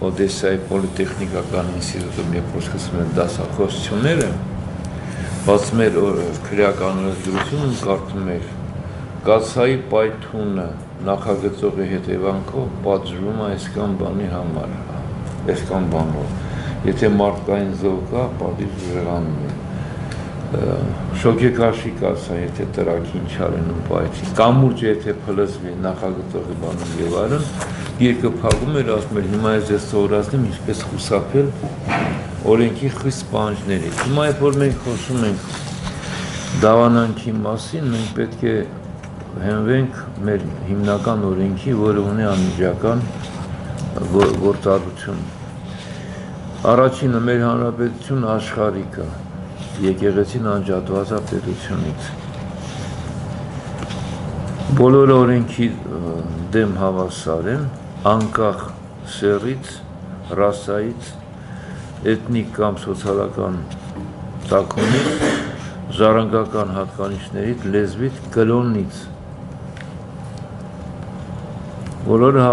Օդեսայի պոլիտեխնիկական ինստիտուտում երբ որ սկսում են դասախոսությունները, բացում էր քրեական օրենսդրությունը կարդում էր կացայի պայթունը նախագծողի հետևանքով պատժվում է այսքան բանի համար, այսքան բանով, եթե մարդկային զոհ կա, պատիժ եղանում է, շոգեկաշի կացա, եթե տրաքին չարենում պայթի, կամուրջ եթե փլզվի նախագծողի բանում եւ այլն, երկը փակում էր, ասում էր հիմա ես ձեզ սովորացնեմ ինչպես խուսափել օրենքի խիստ պահանջներից։ Հիմա երբ որ մենք խոսում ենք դավանանքի մասին, մենք պետք է հենվենք մեր հիմնական օրենքի, որը ունի անմիջական գործառություն։ Առաջինը մեր հանրապետություն աշխարհիկ է, եկեղեցին անջատված է պետությունից։ Բոլոր օրենքի դեմ հավասար են, անկախ սեռից, ռասայից, էթնիկ կամ սոցիալական ծագումից, ժառանգական հատկանիշներից, լեզվից, կրոնից։ Բոլորը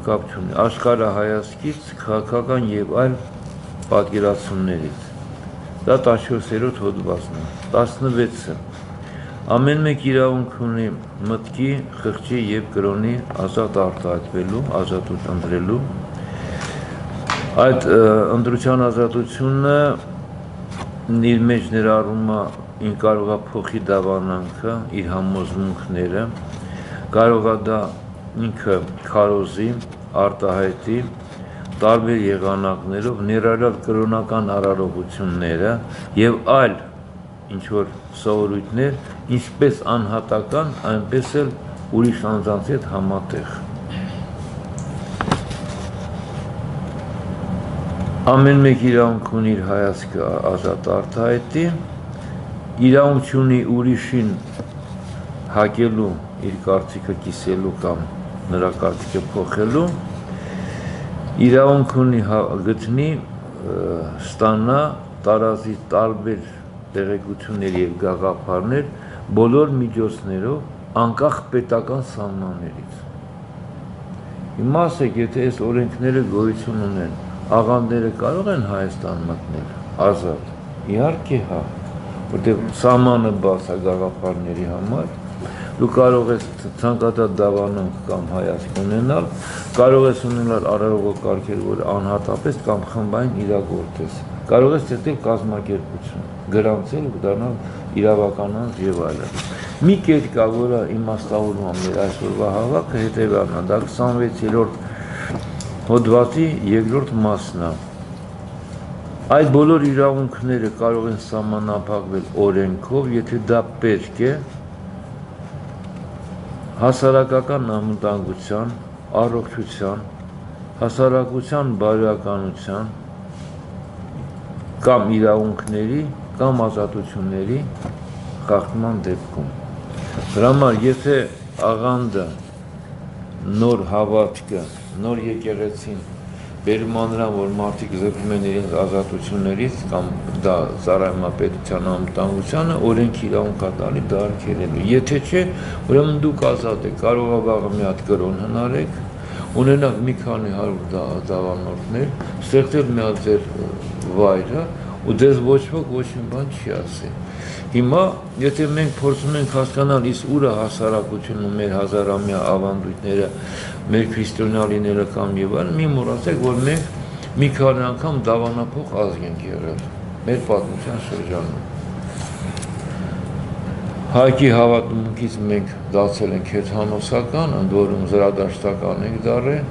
կապ չունի, աշխարհահայացքից, քաղաքական եւ այլ պատկերացումներից։ Դա 14-րդ հոդվածն է, 16-ը։ Ամեն մեկ իրավունք ունի մտքի, խղճի եւ կրոնի ազատ արտահայտվելու, ազատություն ընտրելու։ Այդ ընտրության ազատությունը իր մեջ ներառում է ին կարող է փոխի դավանանքը, իր համոզմունքները, կարող է դա ինքը քարոզի, արտահայտի, տարբեր եղանակներով, ներառյալ կրոնական արարողությունները եւ այլ ինչ-որ սովորույթներ, ինչպես անհատական, այնպես էլ ուրիշ անձանց հետ համատեղ։ Ամեն մեկ իրավունք ունի իր հայացքը ազատ արտահայտի, իրավունք ունի ուրիշին հակելու, իր կարծիքը կիսելու կամ նրա կարծիքը փոխելու, իրավունք ունի գտնի, ստանա, տարածի տարբեր տեղեկություններ եւ գաղափարներ բոլոր միջոցներով, անկախ պետական սահմաններից։ Հիմա ասեք, եթե այս օրենքները գոյություն ունեն, աղանդերը կարող են Հայաստան մտնել ազատ։ Իհարկե հա, որտեղ սահմանը բաց է գաղափարների համար, դու կարող ես ցանկացած դավանանք կամ հայացք ունենալ, կարող ես ունենալ արարողակարգեր, որ անհատապես կամ խմբային իրագործես, կարող ես ստեղծել կազմակերպություն, գրանցել ու դառնալ իրավական անձ եւ այլն։ Մի կետ կա, որը իմաստավորում է մեր այսօրվա հավաքը, հետեւյալն է, դա 26-րդ հոդվածի երկրորդ մասն է։ Այդ բոլոր իրավունքները կարող են սահմանափակվել օրենքով, եթե դա պետք է հասարակական անվտանգության, առողջության, հասարակության բարոյականության կամ իրավունքների կամ ազատությունների խախտման դեպքում։ Դրա համար, եթե աղանդը, նոր հավատքը, նոր եկեղեցին բերում նրան, որ մարդիկ զրկվում են իրենց ազատություններից կամ դա ծառայում է պետության անվտանգությանը, օրենքի իրավունք է տալի դա արգելելու։ Եթե չէ, ուրեմն դուք ազատ եք, կարող է վաղը մի հատ կրոն հնարեք, ունենաք մի քանի 100 դավանորդներ, ստեղծել մի հատ ձեր վայրը ու դες ոչ ոք ոչ մի բան չի ասի։ Հիմա, եթե մենք փորձում ենք հասկանալ, իսկ ուր է հասարակությունը, մեր հազարամյա ավանդույթները, մեր քրիստոնյալիները կամ եւ այլն, մի մոռացեք, որ մենք մի քանի անգամ դավանափոխ ազգ ենք եղել մեր պատմության շրջանում։ Հայքի հավատումից մենք դարձել ենք հեթանոսական, ընդ որում զրադաշտական ենք դառել,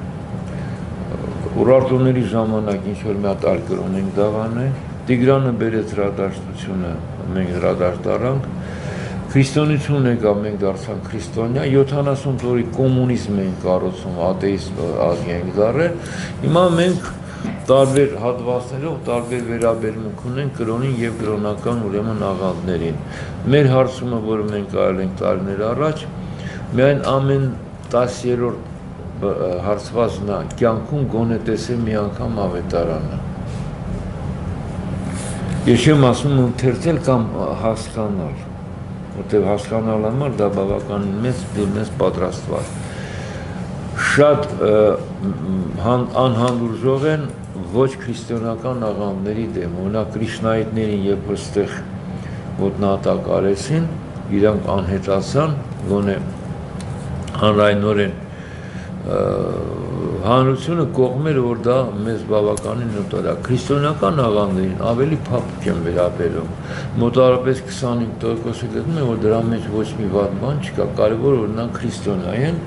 Ուրարտուների ժամանակ ինչ-որ մի հատ այլ կրոն ենք դավանել, Տիգրանը բերեց զրադաշտությունը, մենք զրադաշտ դառանք, քրիստոնեություն եկավ, մենք դարձանք քրիստոնյա, 70 տարի կոմունիզմ ենք կառուցում, աթեիստ ազգ ենք դառել, հիմա մենք տարբեր հատվածներով տարբեր վերաբերմունք ունենք կրոնին եւ կրոնական ուրեմն աղանդներին։ Մեր հարցումը, որը մենք արել ենք տարիներ առաջ, միայն ամեն 10-րդ հարցվածն է, կյանքում գոնե տեսել մի անգամ ավետարանը։ Ես չեմ ասում ընթերցել կամ հասկանալ, որտեղ հասկանալ համար դա բավականին մեծ պատրաստված։ շատ անհանդուրժող են ոչ քրիստոնեական աղանդների դեմ, օրինակ Կրիշնայիդներին երբ որ ստեղ ոտնահատակ արեցին, իրանք անհետացան, գոնե հանրայնորեն հանրությունը կողմեր, որ դա մեզ բավականին նոտար է, քրիստոնեական աղանդերին ավելի փափուկ են վերաբերում, մոտավորապես 25%-ը գտնում են, որ դրա մեջ ոչ մի վատ բան չկա, կարևոր որ նրանք քրիստոնյա են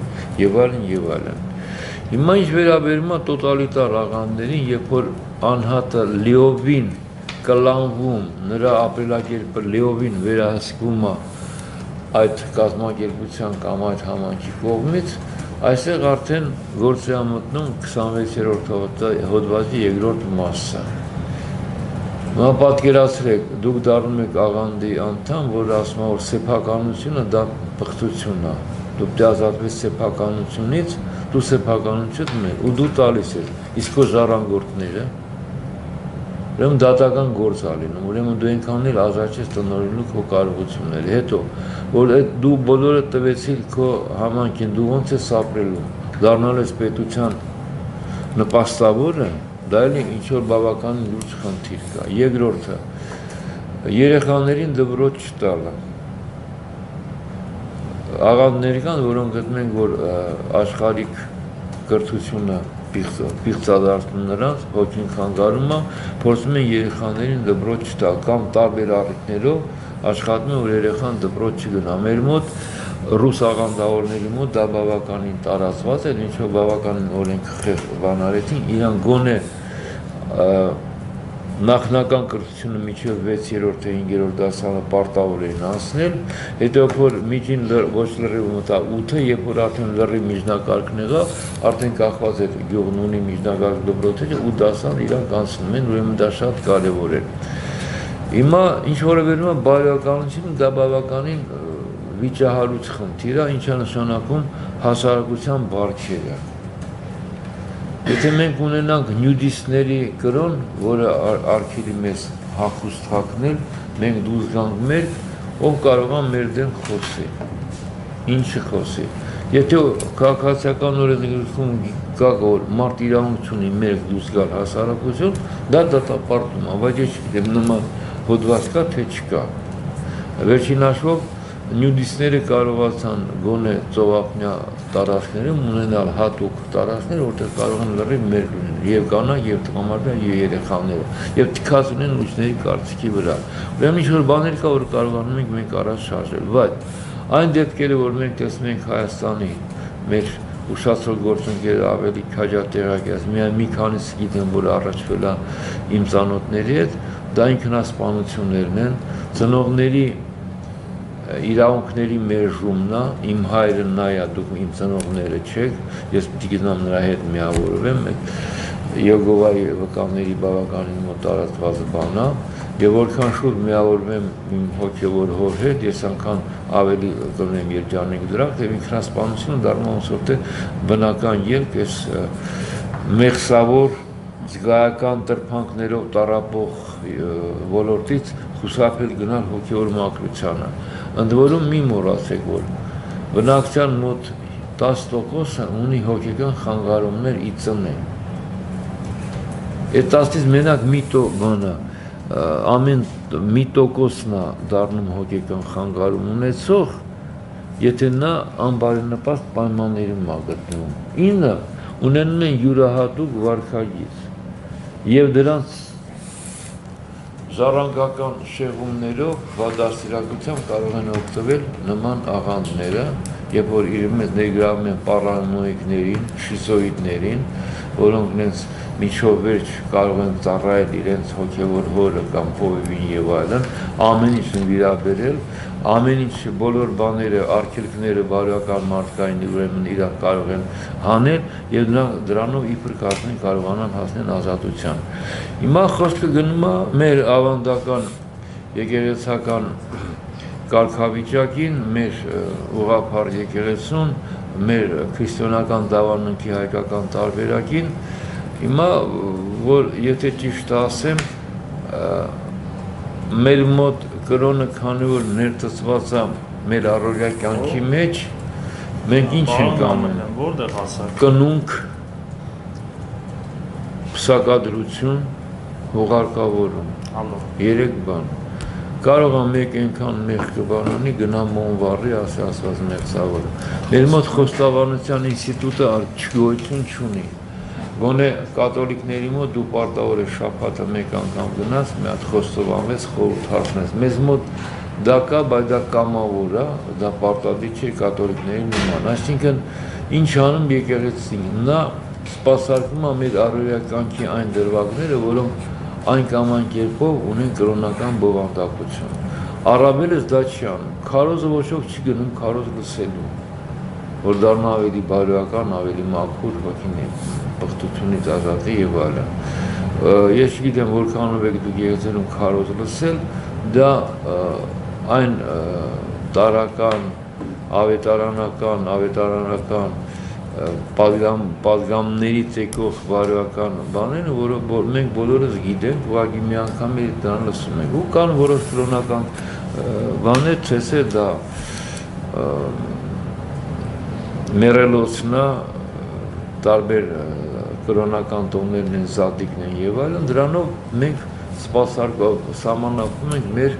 եւ այլն եւ այլն։ Հիմա ինչ վերաբերում է տոտալիտար աղանդերին, երբ որ անհատը լիովին կլանվում, նրա ապրելակերպը լիովին վերահսկվում է այդ կազմակերպության կամ այդ համայնքի կողմից, այստեղ արդեն գործի է մտնում 26-րդ հոդվածի երկրորդ մասը։ Նա պատկերացրեք, դուք դառնում եք աղանդի անդամ, որ ասում է, որ սեփականությունը դա պղծություն է։ Դուք ազատվես սեփականությունից, դու սեփականություն ես ու դու տալիս ես, իսկ քո ժառանգորդները ուրեմն դատական գործ ա լինում, ուրեմն դու այնքան էլ ազատ ես տնօրինելու քո կարողությունները, հետո որ դու բոլորը տվեցիր քո համայնքին, դու ոնց ես ապրելու, դառնալ ես պետության նպաստավորը, դա էլ ինչ որ բավականին լուրջ խնդիր կա։ Երկրորդը, երեխաներին դպրոց չտալը։ Աղանդներ կան, որոնք գտնում ենք, որ աշխարհիկ կրթությունը պիղծադարձնում նրանց, հոգին խանգարում է, փորձում են երեխաներին դպրոց չտալ կամ տարբեր առիթներով աշխատում են, որ երեխան դպրոց չգնա։ Մեր մոտ ռուս աղանդավորների մոտ դա բավականին տարածված է, ինչ որ բավականին օրենք բան արեցին, իրան գոնե նախնական կրթությունը մինչև 6-րդ եւ 5-րդ դասարանը պարտավոր էին անցնել, հետո որ միջին ոչ լրիվ մտա 8-ը, երբ որ արդեն լրիվ միջնակարգն եղավ, արդեն կախված էր գյուղն ունի միջնակարգ դպրոցը ու դասան իրանք անցնում են, ուրեմն դա շատ կարևոր է։ Հիմա ինչ որը վերում է բարոյականությունը, դա բավականին վիճահարույց խնդիր է, ինչա նշանակում հասարակության բարքերը։ Եթե մենք ունենանք նյուդիստների կրոն, որը արգելի մեզ հախուստ հագնել, մենք դուրս գանք մեր, ով կարող է մեր դեմ խոսի, ինչը խոսի։ Եթե քաղաքացիական օրենսգրքում կա, որ մարդ իրավունք ունի մեր դուրս գալ հասարակություն, դա դատապարտում է, բայց ես չգիտեմ նման հոդված կա, թե չկա։ Վերջին հաշվով նյուդիստները կարողացան գոնե ծովափնյա տարածքներում ունենալ հատուկ տարածքներ, որտեղ կարող են լրիվ մեր լինել եւ կանայք եւ տղամարդիկ եւ երեխաները եւ թքած ունեն լույսների կարծիքի վրա։ Ուրեմն ինչ որ բաներ կա, որ կարողանում ենք մենք առաջ շարժել, բայց այն դեպքերը, որ մենք տեսնում ենք Հայաստանի մեր ուշացրող գործընկերը ավելի քաջատեղակյաց, միայն մի քանիսը գիտեն, որ առաջվել է իմ ծանոթների հետ, դա ինքնասպանություններն են, ծնողների իրավունքների մերժումն է, իմ հայրը նա է, դուք իմ ծնողները չեք, ես պիտի գնամ նրա հետ միավորվեմ, Եգովայի վկաների բավականին մոտ տարածված բան է, եւ որքան շուտ միավորվեմ իմ հոգեվոր հոր հետ, ես անգամ ավելի կլինեմ երջանիկ դրանք, եւ ինքնասպանությունը դառնում է ոնց որ թե բնական ելք, այս մեղսավոր զգայական տրփանքներով տառապող ոլորտից խուսափել գնալ հոգեվոր մաքրությանը։ Ընդ որում մի մոռացեք, որ բնակչության մոտ 10%-ը ունի հոգեկան խանգարումներ ի ծնե։ Այդ 10-ից մենակ ամեն մի տոկոսն է դառնում հոգեկան խանգարում ունեցող, եթե նա անբարենպաստ պայմաններում է գտնվում։ 9 ունենում են յուրահատուկ վարքագիծ եւ դրանց ժառանգական շեղումներով վադաստիարակությամբ կարող են օգտվել նման աղանդները, երբ որ իրենց ներգրավում են պարանոիկներին, շիզոիդներին, որոնք իրենց միջով վերջ կարող են ծառայել իրենց հոգևոր հորը կամ հովիվին եւ այլն, ամեն ինչ վերաբերել, ամեն ինչ բոլոր բաները, արգելքները բարոյական մարդկային ուրեմն իրանք կարող են հանել եւ դրանով իբր կազմեն կարողանան հասնել ազատության։ Հիմա խոսքը գնում է մեր ավանդական եկեղեցական կարգավիճակին, մեր ուղղափառ եկեղեցուն, մեր քրիստոնեական դավանունքի հայկական տարբերակին, հիմա որ եթե ճիշտ ասեմ, մեր մոտ կրոնը քանի որ ներծծված է մեր առօրյա կյանքի մեջ, Մենք ինչ ենք անում, որտեղ հասակ։ կնունք, փսակադրություն, հողարկավորում, 3 բան։ Կարող է մեկ այնքան մեղք կբանանի, գնա Մոնվառի, ասված մեղսավորը։ Մեր մոտ խոստովանության ինստիտուտը գոյություն չունի։ Գոնե կաթոլիկների մոտ դու պարտավոր ես շաբաթը մեկ անգամ գնաս, մի հատ խոստովանվես, խորհուրդ հարցնես։ Մեզ մոտ դա կա, բայց դա կամավոր է, դա պարտադիր չէ կաթոլիկների նման։ Այսինքն ինչ անում եկեղեցին, նա սպասարկում է մեր առօրյա կյանքի այն դրվագները, որոնք այն կամ այն կերպով ունեն կրոնական բովանդակություն։ Առավելս դա չի անում։ Քարոզը ոչ ոք չի գնում քարոզ լսելու, որ դառնա ավելի բարոյական, ավելի մաքուր, հոգին պղտությունից ազատի եւ այլն։ Ես չգիտեմ որքանով եք դուք եկեղեցիում քարոզ լսել, դա այն տարական, ավետարանական պատգամներից եկող բարոյական բաները, որ մենք բոլորս գիտենք, ուղղակի մի անգամ դրան լսում ենք։ Ու կան որոշ կրոնական բաներ, ցեսե դա մերելոցնա տարբեր կրոնական տոներն են, զատիկն են եւ այլն, դրանով մենք սահմանափակում ենք մեր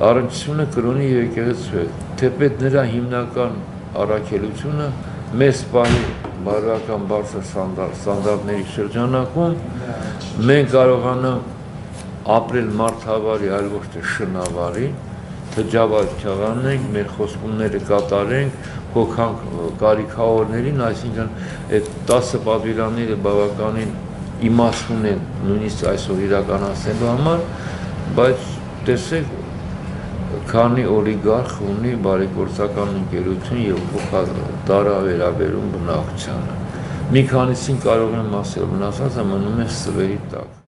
առնչությունը կրոնի եւ եկեղեցու հետ։ Թեպետ նրա հիմնական առաքելությունը մեծ պահի բարոյական բարձր ստանդարտների շրջանակում մենք կարողանանք ապրել մարդավարի, այլ ոչ թե շնավարի, թջավար չաղանենք, մեր խոստումները կատարենք, հոգանք կարիքավորներին, այսինքն այդ 10 պատվիրանները բավականին իմաստուն են նույնիսկ այսօր իրականացնելու համար, բայց տեսեք, քանի օլիգարխ ունի բարեգործական ընկերություն եւ տարավերաբերում բնակչությանը։ Մի քանիսին կարող եմ ասել, մնացածը մնում է սվերի տակ։